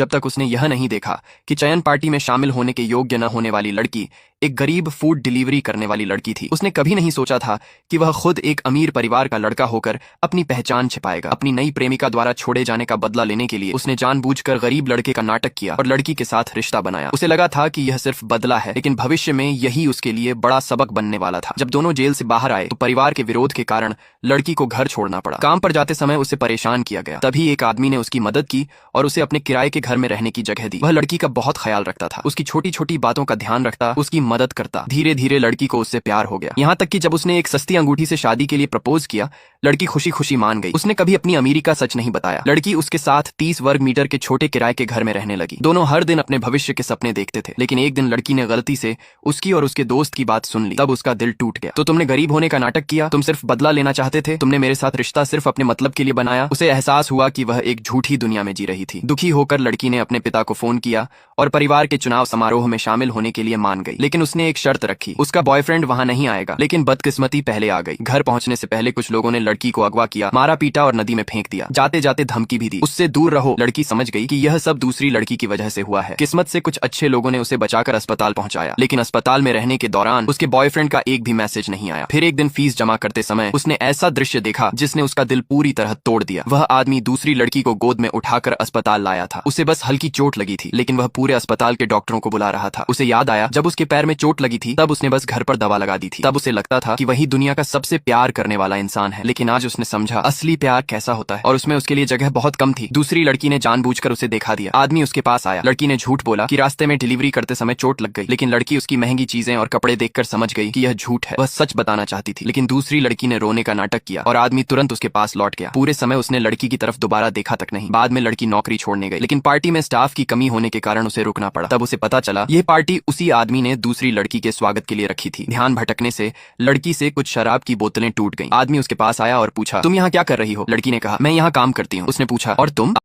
जब तक उसने यह नहीं देखा कि चयन पार्टी में शामिल होने के योग्य न होने वाली लड़की एक गरीब फूड डिलीवरी करने वाली लड़की थी। उसने कभी नहीं सोचा था कि वह खुद एक अमीर परिवार का लड़का होकर अपनी पहचान छिपाएगा। अपनी नई प्रेमिका द्वारा छोड़े जाने का बदला लेने के लिए उसने जानबूझकर गरीब लड़के का नाटक किया और लड़की के साथ रिश्ता बनाया। उसे लगा था कि यह सिर्फ बदला है, लेकिन भविष्य में यही उसके लिए बड़ा सबक बनने वाला था। जब दोनों जेल से बाहर आए तो परिवार के विरोध के कारण लड़की को घर छोड़ना पड़ा। काम पर जाते समय उसे परेशान किया गया। तभी एक आदमी ने उसकी मदद की और उसे अपने किराए के घर में रहने की जगह दी। वह लड़की का बहुत ख्याल रखता था, उसकी छोटी छोटी बातों का ध्यान रखता, उसकी मदद करता। धीरे धीरे लड़की को उससे प्यार हो गया, यहाँ तक कि जब उसने एक सस्ती अंगूठी से शादी के लिए प्रपोज किया, लड़की खुशी खुशी मान गई। उसने कभी अपनी अमीरी का सच नहीं बताया। लड़की उसके साथ 30 वर्ग मीटर के छोटे किराए के घर में रहने लगी। दोनों हर दिन अपने भविष्य के सपने देखते थे। लेकिन एक दिन लड़की ने गलती से उसकी और उसके दोस्त की बात सुन ली। तब उसका दिल टूट गया। तो तुमने गरीब होने का नाटक किया, तुम सिर्फ बदला लेना चाहते थे, तुमने मेरे साथ रिश्ता सिर्फ अपने मतलब के लिए बनाया। उसे एहसास हुआ कि वह एक झूठी दुनिया में जी रही थी। दुखी होकर लड़की ने अपने पिता को फोन किया और परिवार के चुनाव समारोह में शामिल होने के लिए मान गई। लेकिन उसने एक शर्त रखी, उसका बॉयफ्रेंड वहां नहीं आएगा। लेकिन बदकिस्मती पहले आ गई। घर पहुंचने से पहले कुछ लोगों ने लड़की को अगवा किया, मारा पीटा और नदी में फेंक दिया। जाते जाते धमकी भी दी, उससे दूर रहो। लड़की समझ गई कि यह सब दूसरी लड़की की वजह से हुआ है। किस्मत से कुछ अच्छे लोगों ने उसे बचाकर अस्पताल पहुंचाया। लेकिन अस्पताल में रहने के दौरान उसके बॉयफ्रेंड का एक भी मैसेज नहीं आया। फिर एक दिन फीस जमा करते समय उसने ऐसा दृश्य देखा जिसने उसका दिल पूरी तरह तोड़ दिया। वह आदमी दूसरी लड़की को गोद में उठाकर अस्पताल लाया था। उसे बस हल्की चोट लगी थी, लेकिन वह पूरे अस्पताल के डॉक्टरों को बुला रहा था। उसे याद आया जब उसके पैर में चोट लगी थी तब उसने बस घर पर दवा लगा दी थी। तब उसे लगता था कि वही दुनिया का सबसे प्यार करने वाला इंसान है। लेकिन आज उसने समझा असली प्यार कैसा होता है, और उसमें उसके लिए जगह बहुत कम थी। दूसरी लड़की ने जानबूझकर उसे देखा दिया। आदमी उसके पास आया। लड़की ने झूठ बोला कि रास्ते में डिलीवरी करते समय चोट लग गई। लेकिन लड़की उसकी महंगी चीजें और कपड़े देखकर समझ गई कि यह झूठ है। वह सच बताना चाहती थी। लेकिन दूसरी लड़की ने रोने का नाटक किया और आदमी तुरंत उसके पास लौट गया। पूरे समय उसने लड़की की तरफ दोबारा देखा तक नहीं। बाद में लड़की नौकरी छोड़ने गई, लेकिन पार्टी में स्टाफ की कमी होने के कारण उसे रुकना पड़ा। तब उसे पता चला यह पार्टी उसी आदमी ने दूसरी लड़की के स्वागत के लिए रखी थी। ध्यान भटकने से लड़की से कुछ शराब की बोतलें टूट गईं। आदमी उसके पास आया और पूछा, तुम यहाँ क्या कर रही हो? लड़की ने कहा, मैं यहाँ काम करती हूँ। उसने पूछा, और तुम?